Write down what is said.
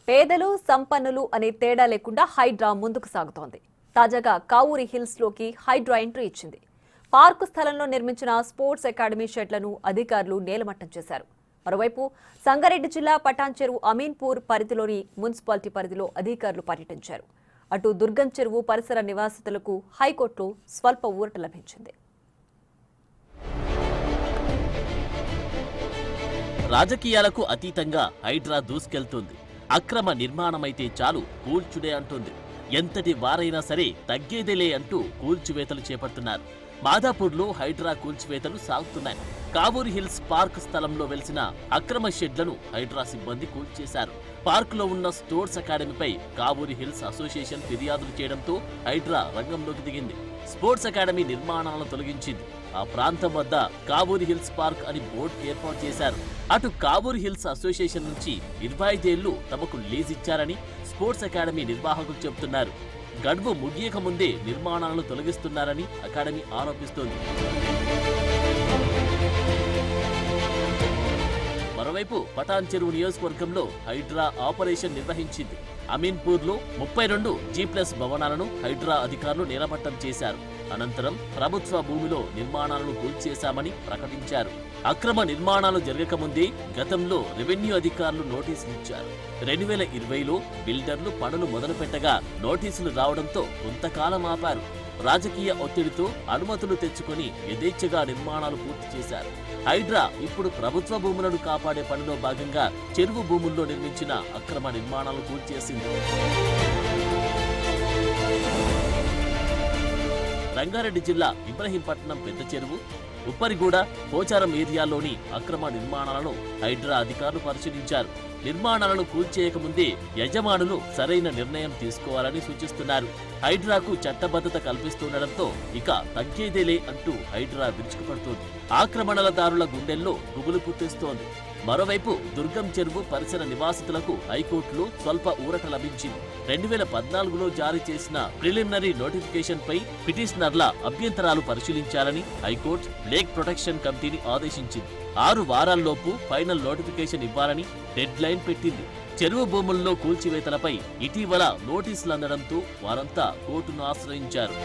పేదలు సంపన్నులు అనే తేడా లేకుండా హైడ్రా ముందుకు సాగుతోంది. తాజాగా కావూరి హిల్స్ లోకి హైడ్రా ఎంట్రీ ఇచ్చింది. పార్కు స్థలంలో నిర్మించిన స్పోర్ట్స్ అకాడమీ షెడ్లను అధికారులు నేలమట్టం చేశారు. మరోవైపు సంగారెడ్డి జిల్లా పటాన్ చెరువు అమీన్పూర్ పరిధిలోని మున్సిపాలిటీ పరిధిలో అధికారులు పర్యటించారు. అటు దుర్గం చెరువు పరిసర నివాసితులకు హైకోర్టులో స్వల్ప ఊరట లభించింది. రాజకీయాలకు అతీతంగా హైడ్రా దూసుకెళ్తుంది. అక్రమ నిర్మాణమైతే చాలు కూల్చుడే అంటుంది. ఎంతటి వారైనా సరే తగ్గేదేలే అంటూ కూల్చివేతలు చేపడుతున్నారు. మాదాపూర్లో హైడ్రా కూల్చివేతలు సాగుతున్నాయి. కావూరి హిల్స్ పార్క్ స్థలంలో వెలిసిన అక్రమ షెడ్లను హైడ్రా సిబ్బంది కూల్చేశారు. పార్కులో ఉన్న స్పోర్ట్స్ అకాడమీపై కావూరి హిల్స్ అసోసియేషన్ ఫిర్యాదులు చేయడంతో హైడ్రా రంగంలోకి దిగింది. స్పోర్ట్స్ అకాడమీ నిర్మాణాలను తొలగించింది. ఆ ప్రాంతం వద్ద కావూరి హిల్స్ పార్క్ అని బోర్డు ఏర్పాటు చేశారు. అటు కావూరి హిల్స్ అసోసియేషన్ నుంచి 25 ఏళ్లు తమకు లీజ్ ఇచ్చారని స్పోర్ట్స్ అకాడమీ నిర్వాహకులు చెబుతున్నారు. గడువు ముగియక ముందే నిర్మాణాలను తొలగిస్తున్నారని అకాడమీ ఆరోపిస్తోంది. మరోవైపు పటాన్ చెరువు నియోజకవర్గంలో హైడ్రా ఆపరేషన్ నిర్వహించింది. అమీన్పూర్లో 32 G+ భవనాలను హైడ్రా అధికారులు నేలమట్టం చేశారు. అనంతరం ప్రభుత్వ భూమిలో నిర్మాణాలను కూల్చేశామని ప్రకటించారు. అక్రమ నిర్మాణాలు జరగకముందే గతంలో రెవెన్యూ అధికారులు నోటీసులు ఇచ్చారు. 2020లో బిల్డర్లు పనులు మొదలుపెట్టగా నోటీసులు రావడంతో కొంతకాలం ఆపారు. రాజకీయ ఒత్తిడితో అనుమతులు తెచ్చుకొని యథేచ్ఛగా నిర్మాణాలు పూర్తి చేశారు. హైడ్రా ఇప్పుడు ప్రభుత్వ భూములను కాపాడే పనిలో భాగంగా చెరువు భూముల్లో నిర్మించిన అక్రమ నిర్మాణాలు కూల్చేసింది. రంగారెడ్డి జిల్లా ఇబ్రహీంపట్నం పెద్ద చెరువు, ఉప్పరిగూడ, పోచారం ఏరియాలోని అక్రమ నిర్మాణాలను హైడ్రా అధికారులు పరిశీలించారు. నిర్మాణాలను కూల్చేయకముందే యజమానులు సరైన నిర్ణయం తీసుకోవాలని సూచిస్తున్నారు. హైడ్రాకు చట్టబద్ధత కల్పిస్తుండటంతో ఇక తగ్గేదేలే అంటూ హైడ్రా విరుచుకుపడుతోంది. ఆక్రమణలదారుల గుండెల్లో గుబులు పుట్టిస్తోంది. మరోవైపు దుర్గం చెరువు పరిసర నివాసితులకు హైకోర్టులో స్వల్ప ఊరట లభించింది. 2014లో జారీ చేసిన ప్రిలిమినరీ నోటిఫికేషన్ పై పిటిషనర్ల అభ్యంతరాలు పరిశీలించాలని హైకోర్టు లేక్ ప్రొటెక్షన్ కమిటీని ఆదేశించింది. 6 వారాల్లోపు ఫైనల్ నోటిఫికేషన్ ఇవ్వాలని డెడ్ లైన్ పెట్టింది. చెరువు భూముల్లో కూల్చివేతలపై ఇటీవల నోటీసులు అందడంతో వారంతా కోర్టును ఆశ్రయించారు.